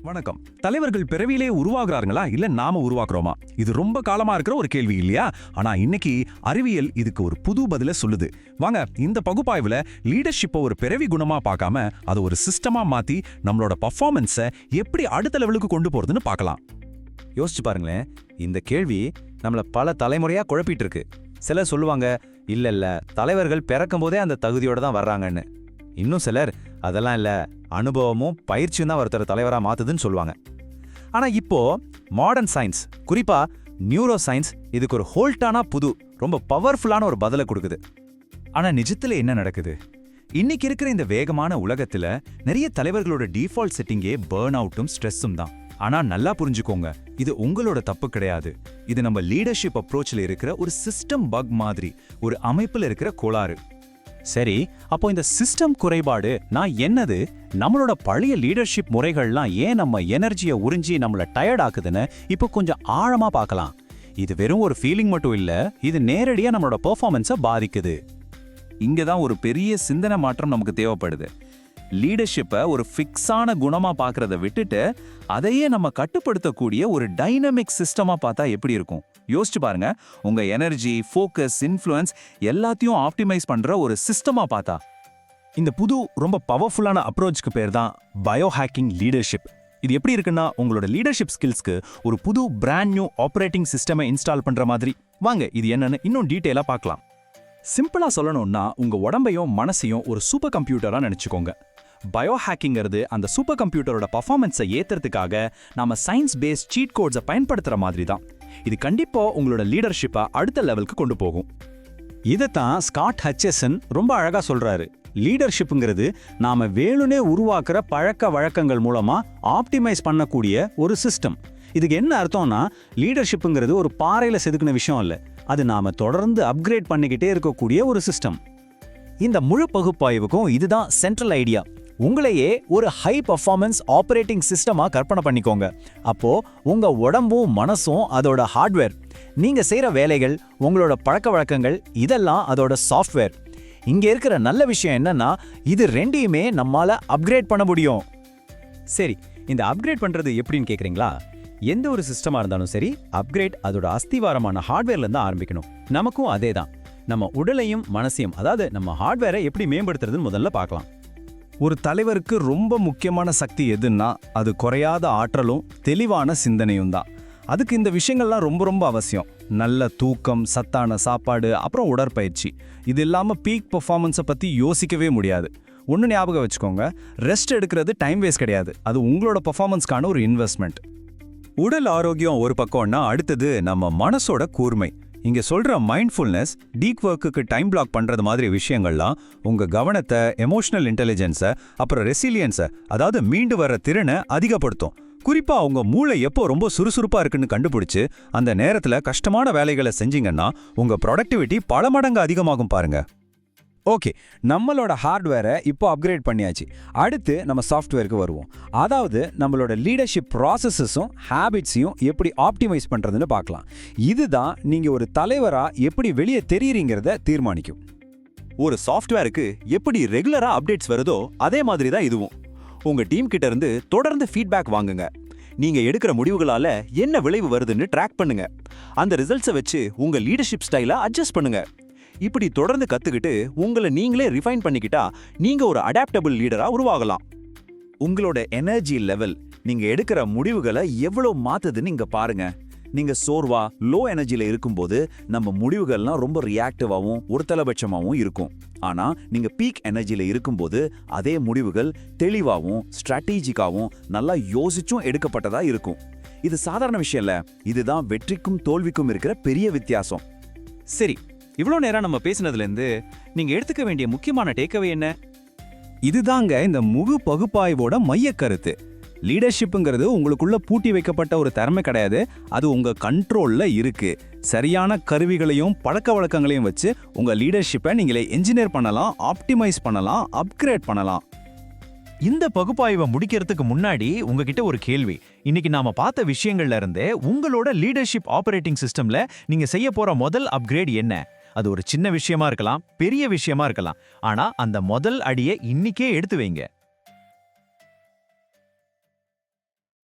வணக்கம். தலைவர்கள் பிறவியிலே உருவாகிறாங்களா இல்ல நாம உருவாக்குறோமா? இது ரொம்ப காலமா இருக்கிற ஒரு கேள்வி இல்லையா? ஆனா இன்னைக்கு அறிவியல் இதுக்கு ஒரு புது பதில சொல்லுது. வாங்க இந்த பகுப்பாய்வுல லீடர்ஷிப்பை ஒரு பிறவி குணமா பார்க்காம அதை ஒரு சிஸ்டமா மாத்தி நம்மளோட பர்ஃபார்மன்ஸை எப்படி அடுத்த லெவலுக்கு கொண்டு போறதுன்னு பார்க்கலாம். யோசிச்சு பாருங்களேன், இந்த கேள்வி நம்மள பல தலைமுறையா குழப்பிட்டு இருக்கு. சிலர் சொல்லுவாங்க, இல்ல தலைவர்கள் பிறக்கும் போதே அந்த தகுதியோட தான் வர்றாங்கன்னு. இன்னும் சிலர் அதெல்லாம் இல்ல, அனுபவமும் பயிற்சியும் தான் ஒருத்தர் தலைவரா மாத்துதுன்னு சொல்லுவாங்க. ஆனா இப்போ மாடர்ன் சயின்ஸ், குறிப்பா நியூரோ சயின்ஸ் இதுக்கு ஒரு ஹோல்டானா புது ரொம்ப பவர்ஃபுல்லான ஒரு பதிலை கொடுக்குது. ஆனா நிஜத்துல என்ன நடக்குது? இன்னைக்கு இருக்கிற இந்த வேகமான உலகத்துல நிறைய தலைவர்களோட டிஃபால்ட் செட்டிங்கே பர்ன் அவுட்டும் ஸ்ட்ரெஸ்ஸும் தான். ஆனா நல்லா புரிஞ்சுக்கோங்க, இது உங்களோட தப்பு கிடையாது. இது நம்ம லீடர்ஷிப் அப்ரோச்ல இருக்கிற ஒரு சிஸ்டம் பக் மாதிரி, ஒரு அமைப்புல இருக்கிற கோளாறு. சரி, அப்போ இந்த சிஸ்டம் குறைபாடு நான் என்னது? நம்மளோட பழைய லீடர்ஷிப் முறைகள்லாம் ஏன் நம்ம எனர்ஜியை உறிஞ்சி நம்மள டயர்ட் ஆக்குதுன்னு இப்போ கொஞ்சம் ஆழமா பார்க்கலாம். இது வெறும் ஒரு ஃபீலிங் மட்டும் இல்ல, இது நேரடியா நம்மளோட பெர்ஃபார்மன்ஸை பாதிக்குது. இங்க தான் ஒரு பெரிய சிந்தனை மாற்றம் நமக்கு தேவைப்படுது. லீடர்ஷிப்பை ஒரு ஃபிக்ஸான குணமா பார்க்கறத விட்டுட்டு அதையே நம்ம கட்டுப்படுத்தக்கூடிய ஒரு டைனமிக் சிஸ்டமா பார்த்தா எப்படி இருக்கும்? யோசிச்சு பாருங்க. உங்க எனர்ஜி, ஃபோக்கஸ், இன்ஃப்ளூயன்ஸ் எல்லாத்தையும் ஆப்டிமைஸ் பண்ற ஒரு சிஸ்டமா பார்த்தா. இந்த புது ரொம்ப பவர்ஃபுல்லான அப்ரோச்சுக்கு பேர் தான் பயோ ஹேக்கிங் லீடர்ஷிப். இது எப்படி இருக்குன்னா, உங்களோட லீடர்ஷிப் ஸ்கில்ஸ்க்கு ஒரு புது பிராண்ட் நியூ ஆப்ரேட்டிங் சிஸ்டமை இன்ஸ்டால் பண்ற மாதிரி. வாங்க இது என்னன்னு இன்னும் டீட்டெயிலா பார்க்கலாம். சிம்பிளா சொல்லணும்னா, உங்க உடம்பையும் மனசையும் ஒரு சூப்பர் கம்ப்யூட்டரா நினைச்சுக்கோங்க. பயோ ஹேக்கிங்கிறது அந்த சூப்பர் கம்ப்யூட்டரோட பர்ஃபார்மன்ஸை ஏத்துறதுக்காக நாம சயின்ஸ் பேஸ்ட் சீட் கோட்ஸை பயன்படுத்துற மாதிரி தான். இது கண்டிப்பா உங்களோட லீடர்ஷிப்பை அடுத்த லெவலுக்கு கொண்டு போகும். இதைத்தான் ஸ்காட் ஹட்சசன் ரொம்ப அழகா சொல்றாரு. லீடர்ஷிப்புங்கிறது நாம வேணுனே உருவாக்குற பழக்க வழக்கங்கள் மூலமா ஆப்டிமைஸ் பண்ணக்கூடிய ஒரு சிஸ்டம். இதுக்கு என்ன அர்த்தம்னா, லீடர்ஷிப்புங்கிறது ஒரு பாறையில செதுக்கின விஷயம் இல்ல, அது நாம தொடர்ந்து அப்கிரேட் பண்ணிக்கிட்டே இருக்கக்கூடிய ஒரு சிஸ்டம். இந்த முழு பகுப்பாய்வுக்கும் இதுதான் சென்ட்ரல் ஐடியா. உங்களையே ஒரு ஹை பர்ஃபார்மன்ஸ் ஆப்ரேட்டிங் சிஸ்டமா கற்பனை பண்ணிக்கோங்க. அப்போ உங்க உடம்பும் மனசும் அதோட ஹார்ட்வேர், நீங்க செய்யற வேலைகள், உங்களோட பழக்க வழக்கங்கள் இதெல்லாம் அதோட சாஃப்ட்வேர். இங்க இருக்கிற நல்ல விஷயம் என்னன்னா, இது ரெண்டையுமே நம்மால அப்கிரேட் பண்ண முடியும். சரி, இந்த அப்கிரேட் பண்றது எப்படின்னு கேக்குறீங்களா? எந்த ஒரு சிஸ்டமா இருந்தாலும் சரி, அப்கிரேட் அதோட அஸ்திவாரமான ஹார்ட்வேர்ல இருந்து ஆரம்பிக்கணும். நமக்கும் அதே தான். நம்ம உடலையும் மனசையும், அதாவது நம்ம ஹார்ட்வேரை எப்படி மேம்படுத்துறதுன்னு முதல்ல பார்க்கலாம். ஒரு தலைவருக்கு ரொம்ப முக்கியமான சக்தி எதுன்னா அது குறையாத ஆற்றலும் தெளிவான சிந்தனையும் தான். அதுக்கு இந்த விஷயங்கள்லாம் ரொம்ப ரொம்ப அவசியம். நல்ல தூக்கம், சத்தான சாப்பாடு, அப்புறம் உடற்பயிற்சி. இது இல்லாமல் பீக் பர்ஃபார்மன்ஸை பற்றி யோசிக்கவே முடியாது. ஒன்று ஞாபகம் வச்சுக்கோங்க, ரெஸ்ட் எடுக்கிறது டைம் வேஸ்ட் கிடையாது, அது உங்களோட பர்ஃபார்மன்ஸ்க்கான ஒரு இன்வெஸ்ட்மெண்ட். உடல் ஆரோக்கியம் ஒரு பக்கம்னா, அடுத்தது நம்ம மனசோட கூர்மை. இங்க சொல்ற மைண்ட்ஃபுல்னஸ், டீப் ஒர்க்குக்கு டைம் பிளாக் பண்றது மாதிரி விஷயங்கள்லாம் உங்க கவனத்தை, எமோஷனல் இன்டெலிஜென்ஸை, அப்புறம் ரெசிலியன்ஸை, அதாவது மீண்டு வர திறனை அதிகப்படுத்தும். குறிப்பா உங்க மூளை எப்போ ரொம்ப சுறுசுறுப்பா இருக்குன்னு கண்டுபிடிச்சு அந்த நேரத்துல கஷ்டமான வேலைகளை செஞ்சீங்கன்னா உங்க ப்ரொடக்டிவிட்டி பல மடங்கு அதிகமாகும் பாருங்க. ஓகே, நம்மளோட ஹார்ட்வேரை இப்போ அப்கிரேட் பண்ணியாச்சு. அடுத்து நம்ம சாஃப்ட்வேருக்கு வருவோம். அதாவது நம்மளோட லீடர்ஷிப் ப்ராசஸஸும் ஹேபிட்ஸையும் எப்படி ஆப்டிமைஸ் பண்ணுறதுன்னு பார்க்கலாம். இதுதான் நீங்கள் ஒரு தலைவராக எப்படி வெளியே தெரியுறீங்கிறத தீர்மானிக்கும். ஒரு சாஃப்ட்வேருக்கு எப்படி ரெகுலராக அப்டேட்ஸ் வருதோ அதே மாதிரி தான் இதுவும். உங்கள் டீம் கிட்ட இருந்து தொடர்ந்து ஃபீட்பேக் வாங்குங்க. நீங்கள் எடுக்கிற முடிவுகளால என்ன விளைவு வருதுன்னு ட்ராக் பண்ணுங்க. அந்த ரிசல்ட்ஸை வச்சு உங்கள் லீடர்ஷிப் ஸ்டைலை அட்ஜஸ்ட் பண்ணுங்க. இப்படி தொடர்ந்து கத்துக்கிட்டு உங்களை நீங்களே ரிஃபைன் பண்ணிக்கிட்டா நீங்க ஒரு அடாப்டபிள் லீடரா உருவாகலாம். உங்களோட எனர்ஜி லெவல் நீங்க எடுக்கிற முடிவுகளை எவ்வளவு மாத்துதுன்னு இங்க பாருங்க. நீங்க சோர்வா, லோ எனர்ஜில இருக்கும்போது நம்ம முடிவுகள்லாம் ரொம்ப ரியாக்டிவாகவும் ஒருதலைபட்சமாகவும் இருக்கும். ஆனா நீங்க பீக் எனர்ஜில இருக்கும்போது அதே முடிவுகள் தெளிவாகவும் ஸ்ட்ராட்டஜிக்காகவும் நல்லா யோசிச்சும் எடுக்கப்பட்டதா இருக்கும். இது சாதாரண விஷயம் இல்ல, இதுதான் வெற்றிக்கும் தோல்விக்கும் இருக்கிற பெரிய வித்தியாசம். சரி, இவ்வளோ நேரம் நம்ம பேசினதுலேருந்து நீங்க எடுத்துக்க வேண்டிய முக்கியமான டேக்அவே என்ன? இதுதாங்க இந்த முழு பகுப்பாய்வோட மைய கருத்து. லீடர்ஷிப்புங்கிறது உங்களுக்குள்ள பூட்டி வைக்கப்பட்ட ஒரு திறமை கிடையாது, அது உங்க கண்ட்ரோல்ல இருக்கு. சரியான கருவிகளையும் பழக்க வழக்கங்களையும் வச்சு உங்க லீடர்ஷிப்பை நீங்களே என்ஜினியர் பண்ணலாம், ஆப்டிமைஸ் பண்ணலாம், அப்கிரேட் பண்ணலாம். இந்த பகுப்பாய்வை முடிக்கிறதுக்கு முன்னாடி உங்ககிட்ட ஒரு கேள்வி. இன்னைக்கு நாம பார்த்த விஷயங்கள்ல இருந்தே உங்களோட லீடர்ஷிப் ஆபரேட்டிங் சிஸ்டம்ல நீங்க செய்ய போற முதல் அப்கிரேட் என்ன? அது ஒரு சின்ன விஷயமா இருக்கலாம், பெரிய விஷயமா இருக்கலாம். ஆனா அந்த முதல் அடியை இன்னைக்கே எடுத்து வைங்க.